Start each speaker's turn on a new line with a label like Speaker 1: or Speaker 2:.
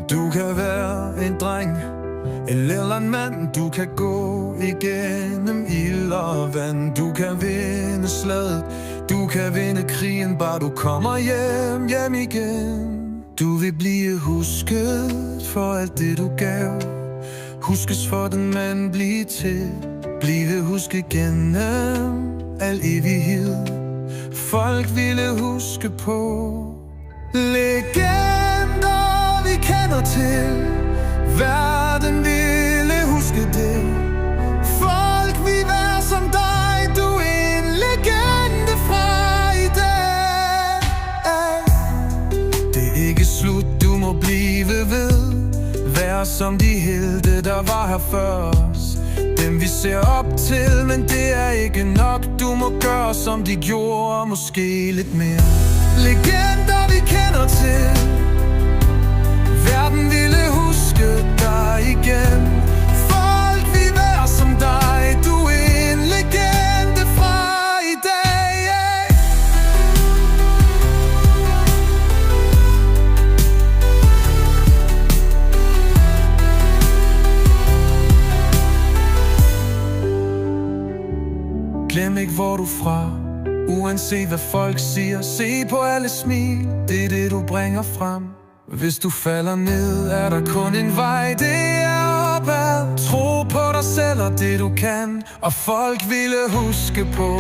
Speaker 1: Du kan være en dreng eller en mand. Du kan gå igennem ild og vand. Du kan vinde slaget, du kan vinde krigen, bare du kommer hjem igen. Du vil blive husket for alt det du gav, huskes for den man bliver til, blive husket gennem al evighed. Folk ville huske på legender vi kender til. Verden ville huske det. Folk vil være som dig. Du er en legende fra i dag. Det er ikke slut, du må blive ved. Vær som de helte, der var her før os. Dem vi ser op til, men det er ikke nok. Du må gøre som de gjorde, og måske lidt mere. Legender vi kender til. Verden ville huske dig igen. Folk vil være som dig. Du er en legende fra i dag. Glem ikke hvor du er fra, uanset hvad folk siger. Se på alle smil, det er det du bringer frem. Hvis du falder ned, er der kun en vej, det er opad. Tro på dig selv og det du kan, og folk ville huske på